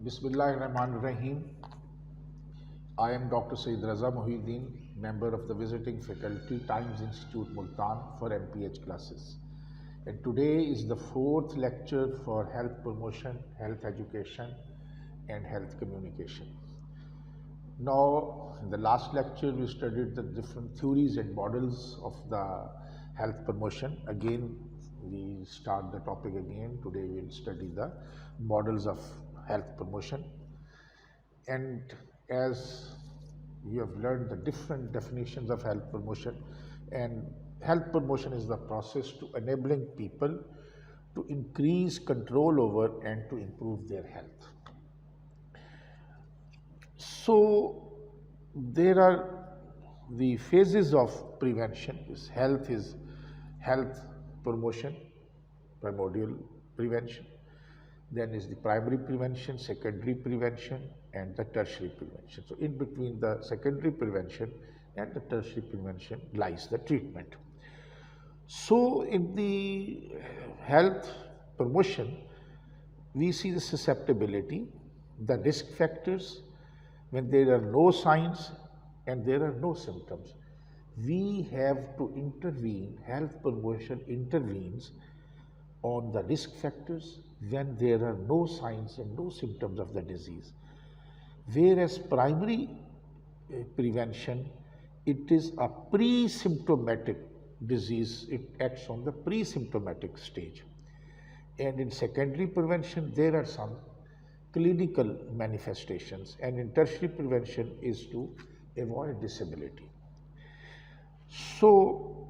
Bismillahirrahmanirrahim. I am Dr. Sayyid Raza Muhyiddin, member of the visiting faculty, Times Institute Multan for MPH classes. And today is the fourth lecture for health promotion, health education, and health communication. Now, in the last lecture, we studied the different theories and models of the health promotion. Again, we start the topic again. Today, we'll study the models of health promotion. And as you have learned the different definitions of health promotion, and health promotion is the process to enabling people to increase control over and to improve their health. So there are the phases of prevention. Is health promotion, primordial prevention. Then is the primary prevention, secondary prevention, and the tertiary prevention. So in between the secondary prevention and the tertiary prevention lies the treatment. So in the health promotion, we see the susceptibility, the risk factors, when there are no signs and there are no symptoms. We have to intervene, health promotion intervenes on the risk factors when there are no signs and no symptoms of the disease. Whereas primary prevention, it is a pre-symptomatic disease, it acts on the pre-symptomatic stage. And in secondary prevention, there are some clinical manifestations, and in tertiary prevention is to avoid disability. So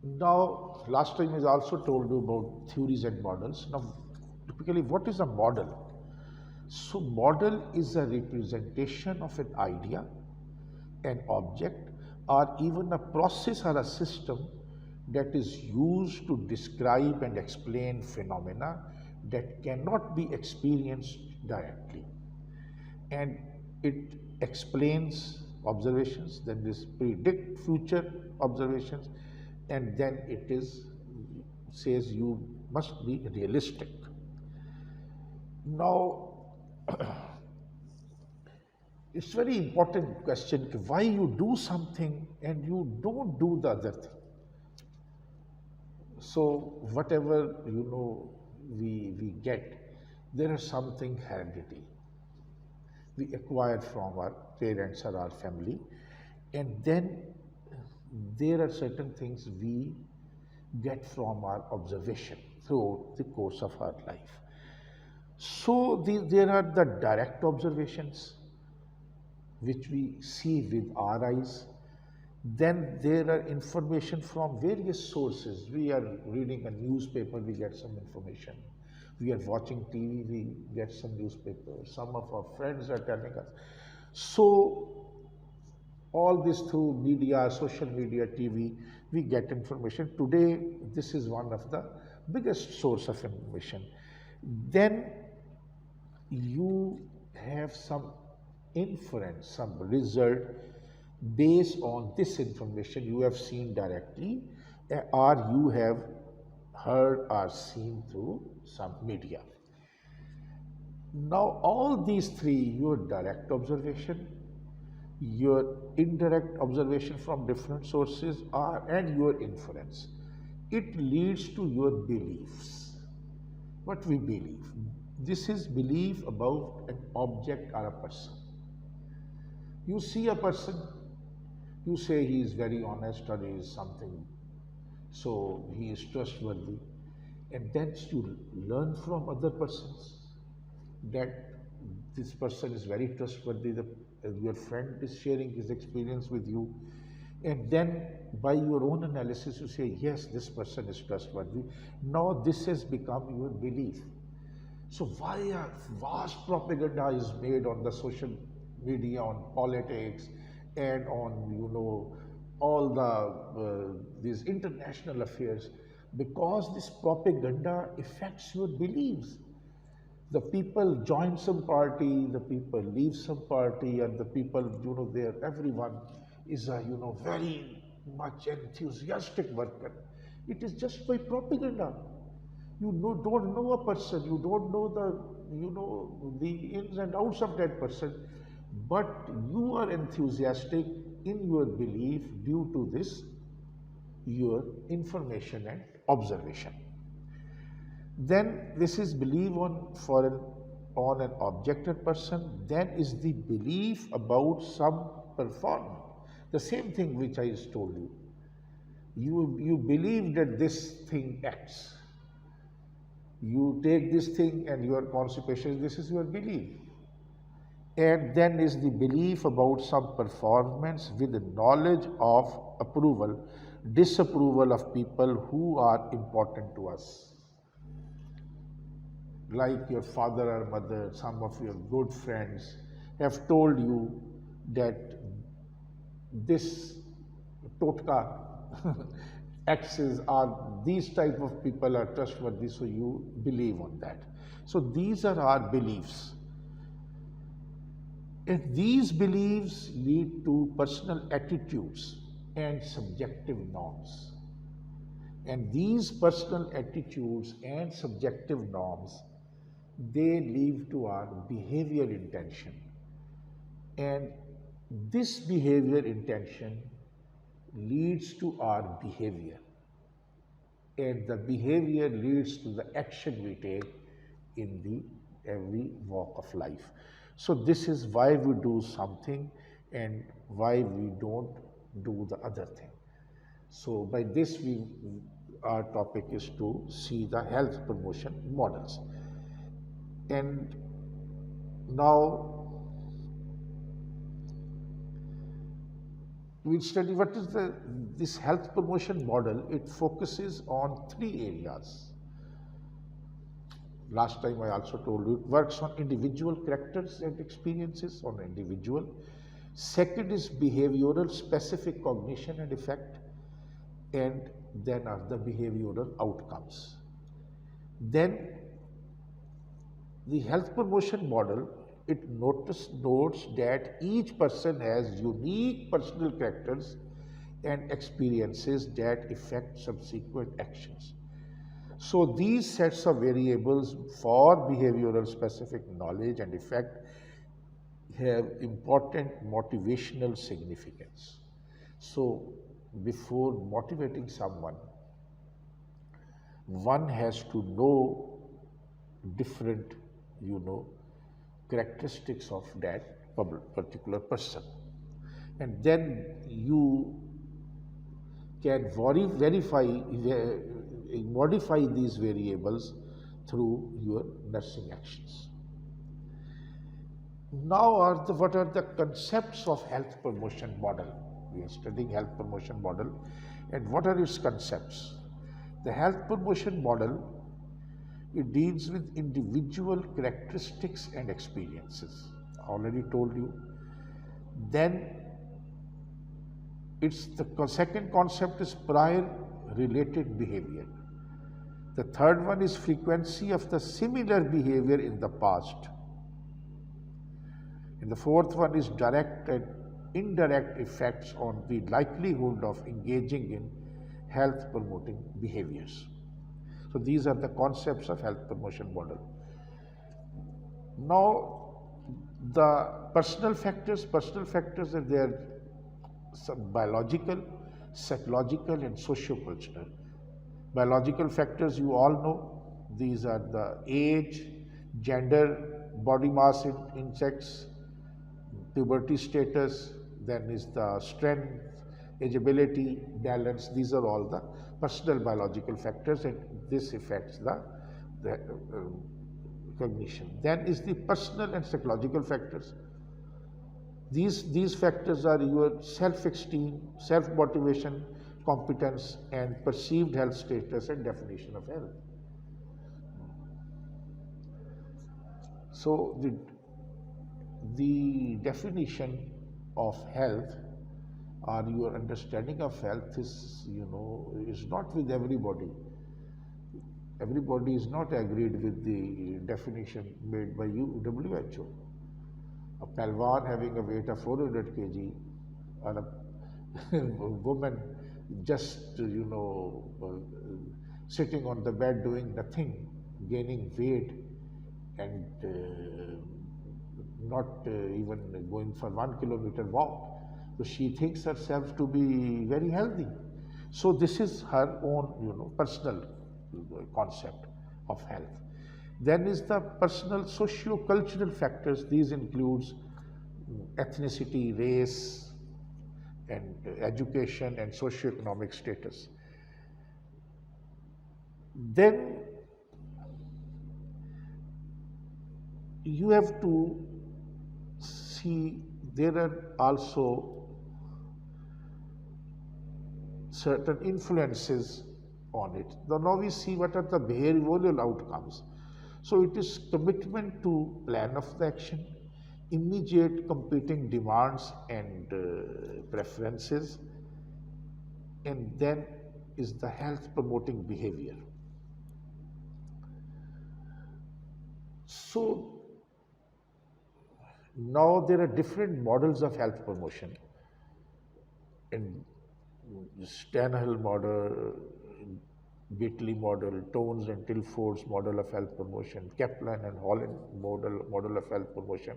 now, last time I also told you about theories and models. Now, typically, what is a model? So, model is a representation of an idea, an object, or even a process or a system that is used to describe and explain phenomena that cannot be experienced directly. And it explains observations, then this predict future observations, and then it is says you must be realistic. Now, it's very important question why you do something and you don't do the other thing. So whatever we get, there is something heredity we acquired from our parents or our family, and then there are certain things we get from our observation throughout the course of our life. So there are the direct observations which we see with our eyes. Then there are information from various sources. We are reading a newspaper, we get some information. We are watching TV, we get some newspaper. Some of our friends are telling us. So all this through media, social media, TV, we get information. Today, this is one of the biggest source of information. Then you have some inference, some result based on this information you have seen directly or you have heard or seen through some media. Now, all these three, your direct observation, your indirect observation from different sources, and your inference, it leads to your beliefs. What we believe. This is belief about an object or a person. You see a person, you say he is very honest or he is something, so he is trustworthy, and then you learn from other persons that this person is very trustworthy. Your friend is sharing his experience with you, and then by your own analysis, you say, yes, this person is trustworthy. Now, this has become your belief. So, why a vast propaganda is made on the social media, on politics, and on all these international affairs? Because this propaganda affects your beliefs. The people join some party, the people leave some party, and the people, there, everyone is a, very much enthusiastic worker. It is just by propaganda. You don't know a person, you don't know the ins and outs of that person, but you are enthusiastic in your belief due to this your information and observation. Then this is belief on an objective person. Then is the belief about some performance. The same thing which I just told you. You believe that this thing acts. You take this thing and your constipation. This is your belief. And then is the belief about some performance with the knowledge of approval, disapproval of people who are important to us, like your father or mother, some of your good friends have told you that this totka axes are these type of people are trustworthy, so you believe on that. So these are our beliefs. And these beliefs lead to personal attitudes and subjective norms. And these personal attitudes and subjective norms, they lead to our behavior intention. And this behavior intention leads to our behavior. And the behavior leads to the action we take in the every walk of life. So this is why we do something and why we don't do the other thing. So by this our topic is to see the health promotion models. And now we'll study what is this health promotion model. It focuses on three areas. Last time I also told you it works on individual characters and experiences on individual. Second is behavioral specific cognition and effect, and then are the behavioral outcomes. Then the health promotion model, it notes that each person has unique personal characters and experiences that affect subsequent actions. So these sets of variables for behavioral specific knowledge and effect have important motivational significance. So before motivating someone, one has to know different, characteristics of that particular person. And then you can modify these variables through your nursing actions. Now, what are the concepts of health promotion model? We are studying health promotion model, and what are its concepts? The health promotion model, it deals with individual characteristics and experiences. I already told you. Then the second concept is prior related behavior. The third one is frequency of the similar behavior in the past. And the fourth one is direct and indirect effects on the likelihood of engaging in health promoting behaviors. So these are the concepts of health promotion model. Now the personal factors are there, some biological, psychological and socio-cultural. Biological factors you all know, these are the age, gender, body mass in sex, puberty status, then is the strength, ageability, balance. These are all the personal biological factors, and this affects the cognition. Then is the personal and psychological factors. These factors are your self-esteem, self-motivation, competence, and perceived health status and definition of health. So the definition of health or your understanding of health is not with everybody. Everybody is not agreed with the definition made by WHO. A Palwan having a weight of 400 kg or a woman just sitting on the bed doing nothing, gaining weight, and not even going for 1 kilometer walk. So she thinks herself to be very healthy. So this is her own, personal concept of health. Then is the personal socio-cultural factors. These includes ethnicity, race, and education and socio-economic status. Then you have to see there are also certain influences on it. Now we see what are the behavioral outcomes. So it is commitment to plan of the action, immediate competing demands and preferences, and then is the health promoting behavior. So now there are different models of health promotion in Stanahill model, Gately model, Tones and Tilford's model of health promotion, Kaplan and Holland model of health promotion.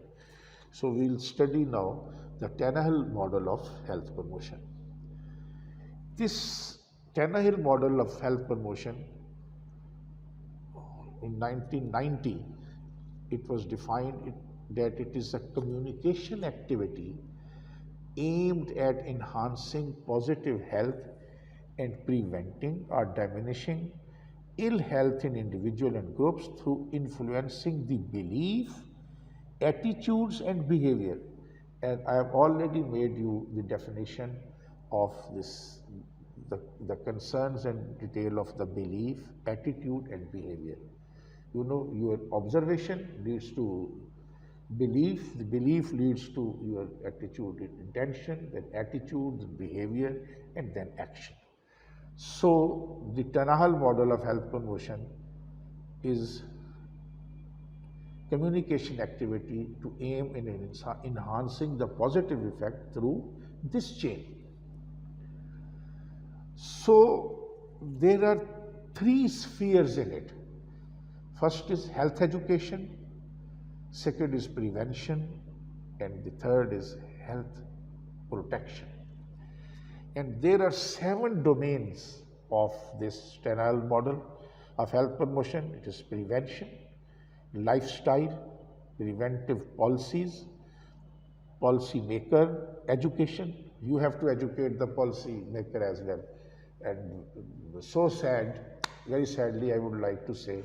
So we'll study now the Tannehill model of health promotion. This Tannehill model of health promotion in 1990, it was defined that it is a communication activity aimed at enhancing positive health and preventing or diminishing ill health in individual and groups through influencing the belief, attitudes and behavior. And I have already made you the definition of this, the concerns and detail of the belief, attitude and behavior. Your observation leads to belief, the belief leads to your attitude and intention, then attitude, then behavior, and then action. So the Tannehill model of health promotion is communication activity to aim in enhancing the positive effect through this chain. So there are three spheres in it. First is health education, second is prevention, and the third is health protection. And there are 7 domains of this Tannehill model of health promotion. It is prevention, lifestyle, preventive policies, policy maker, education. You have to educate the policy maker as well. And so sad, very sadly, I would like to say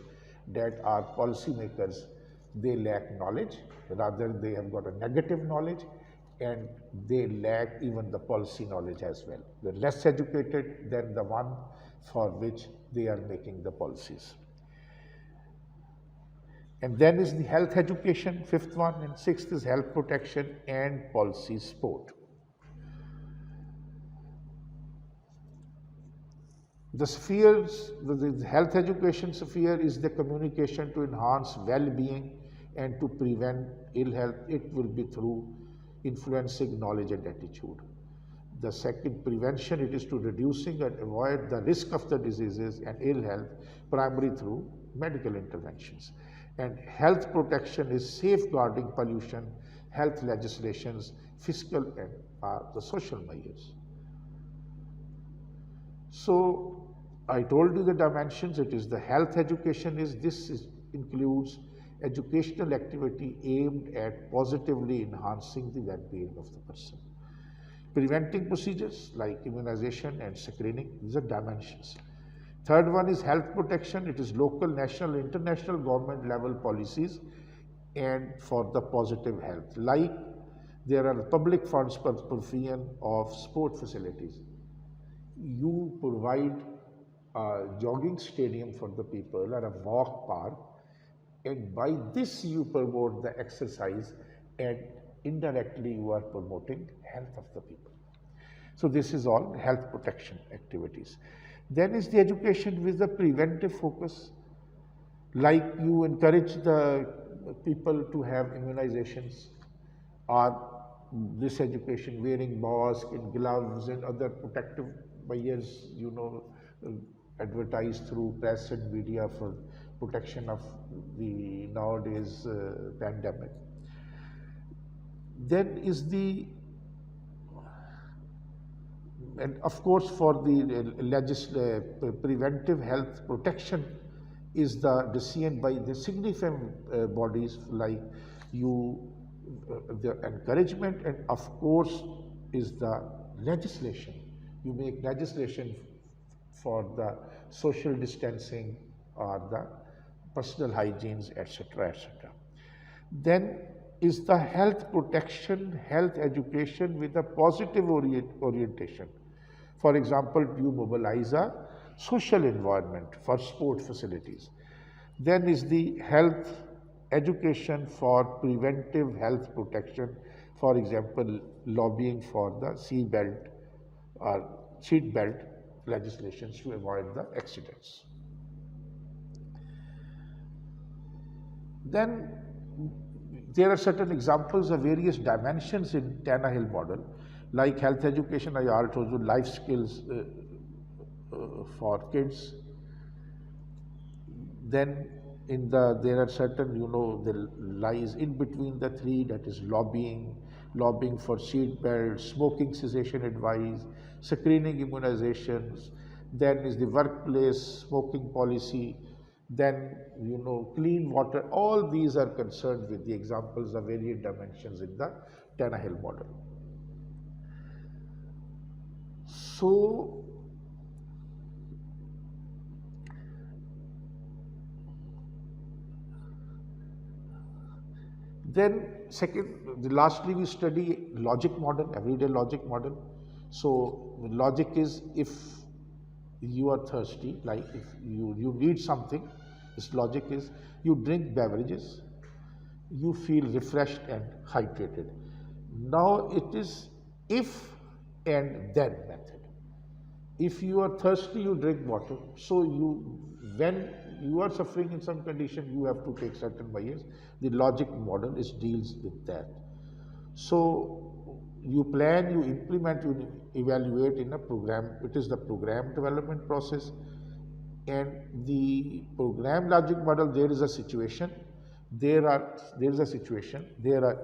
that our policy makers, they lack knowledge, rather they have got a negative knowledge, and they lack even the policy knowledge as well. They're less educated than the one for which they are making the policies. And then is the health education, 5th one, and 6th is health protection and policy support. The spheres, the health education sphere is the communication to enhance well-being and to prevent ill health. It will be through influencing knowledge and attitude. The second, prevention, it is to reducing and avoid the risk of the diseases and ill health, primarily through medical interventions. And health protection is safeguarding pollution, health legislations, fiscal and the social measures. So I told you the dimensions. It is the health education includes educational activity aimed at positively enhancing the well-being of the person. Preventing procedures like immunization and screening, these are dimensions. Third one is health protection. It is local, national, international government level policies and for the positive health. Like there are public funds for provision of sport facilities. You provide a jogging stadium for the people or a walk park, and by this you promote the exercise and indirectly you are promoting health of the people. So this is all health protection activities. Then is the education with the preventive focus, like you encourage the people to have immunizations or this education wearing mask and gloves and other protective measures, advertised through press and media for protection of the nowadays pandemic. Then is the, and of course for the preventive health protection is the decision by the significant bodies like you, the encouragement, and of course is the legislation. You make legislation for the social distancing or the personal hygienes, etc., etc. Then is the health protection, health education with a positive orientation. For example, you mobilize a social environment for sport facilities. Then is the health education for preventive health protection. For example, lobbying for the seat belt legislations to avoid the accidents. Then there are certain examples of various dimensions in Tannehill model, like health education, I already told you, life skills for kids. Then there are certain, the lies in between the three, that is lobbying for seat belts, smoking cessation advice, screening immunizations. Then is the workplace smoking policy. Then, clean water. All these are concerned with the examples of various dimensions in the Tannehill model. So, then lastly we study logic model, everyday logic model. So, logic is, if you are thirsty, like if you need something, this logic is you drink beverages, you feel refreshed and hydrated. Now it is if and then method. If you are thirsty, you drink water. So when you are suffering in some condition, you have to take certain measures. The logic model deals with that. So you plan, you implement, you evaluate in a program. It is the program development process. And the program logic model, there is a situation, there are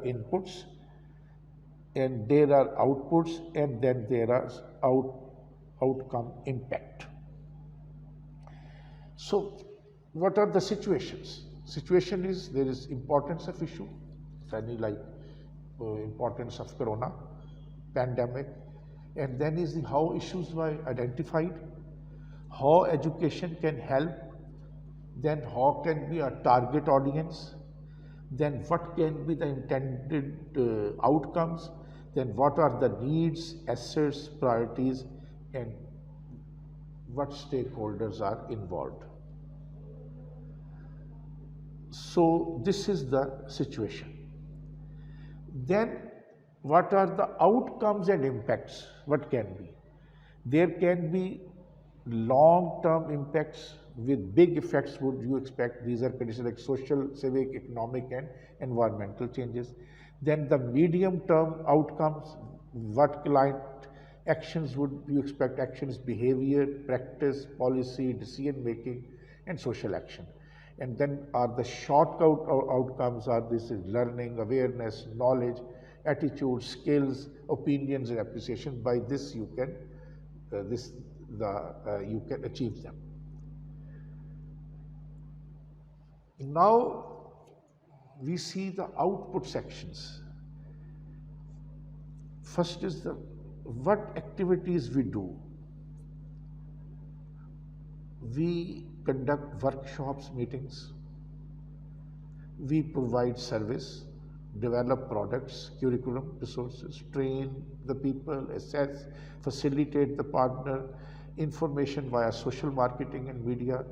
inputs, and there are outputs, and then there are outcome impact. So what are the situations? Situation is, there is importance of issue, like importance of corona pandemic, and then is the how issues were identified, how education can help, then how can be a target audience, then what can be the intended outcomes, then what are the needs, assets, priorities, and what stakeholders are involved. So this is the situation. Then what are the outcomes and impacts? What can be? There can be long-term impacts with big effects. Would you expect? These are conditions like social, civic, economic, and environmental changes. Then the medium-term outcomes, what client actions would you expect? Actions, behavior, practice, policy, decision-making, and social action. And then are the short outcomes are this is learning, awareness, knowledge, attitude, skills, opinions, and appreciation. By this you can you can achieve them. Now we see the output sections. First is what activities we do. We conduct workshops, meetings. We provide service, develop products, curriculum, resources, train the people, assess, facilitate the partner, information via social marketing and media.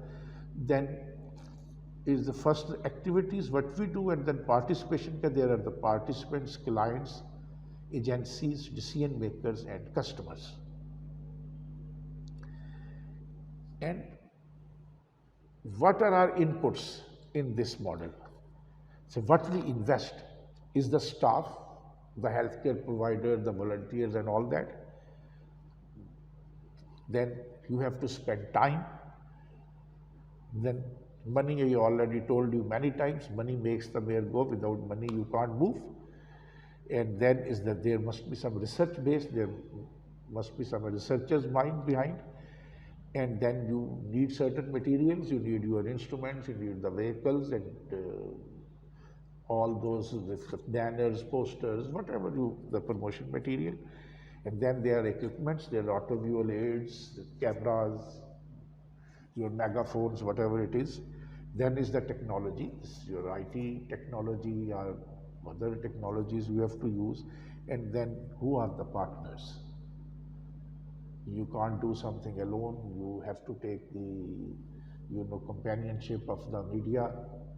Then is the first activities, what we do, and then participation. There are the participants, clients, agencies, decision makers, and customers. And what are our inputs in this model? So what we invest is the staff, the healthcare provider, the volunteers, and all that. Then you have to spend time, Then money, I already told you many times, money makes the mayor go. Without money, you can't move. And then is that there must be some research base, there must be some researcher's mind behind. And then you need certain materials, you need your instruments, you need the vehicles, and all those with the banners, posters, whatever you, the promotion material. And then there are equipments, there are audio aids, cameras, your megaphones, whatever it is. Then is the technology, your IT technology or other technologies you have to use. And then who are the partners? You can't do something alone. You have to take the companionship of the media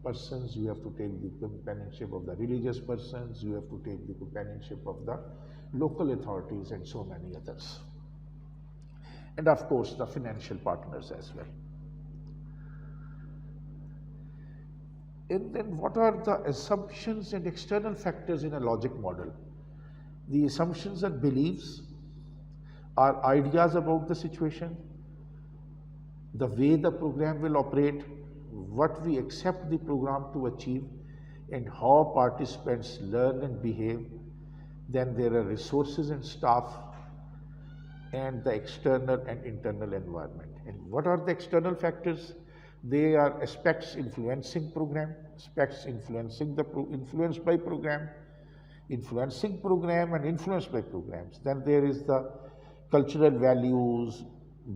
persons. You have to take the companionship of the religious persons. You have to take the companionship of the local authorities and so many others. And of course, the financial partners as well. And then what are the assumptions and external factors in a logic model? The assumptions are beliefs, are ideas about the situation, the way the program will operate, what we accept the program to achieve, and how participants learn and behave. Then there are resources and staff, and the external and internal environment. And what are the external factors? They are aspects influencing program, aspects influencing the influenced by program, influencing program and influenced by programs. Then there is the cultural values,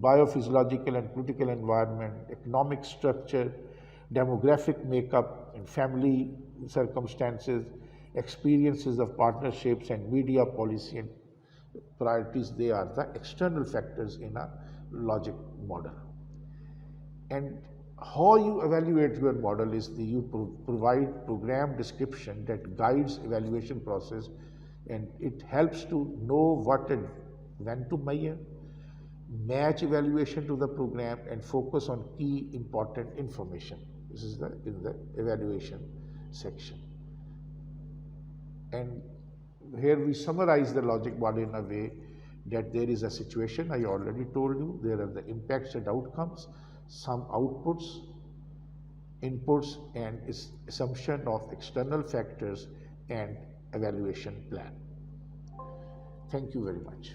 biophysiological and political environment, economic structure, demographic makeup, and family circumstances, experiences of partnerships, and media policy and priorities. They are the external factors in a logic model. And how you evaluate your model is you provide program description that guides evaluation process, and it helps to know what and when to measure, match evaluation to the program, and focus on key important information. This is in the evaluation section. And here we summarize the logic model in a way that there is a situation, I already told you, there are the impacts and outcomes, some outputs, inputs, and assumption of external factors and evaluation plan. Thank you very much.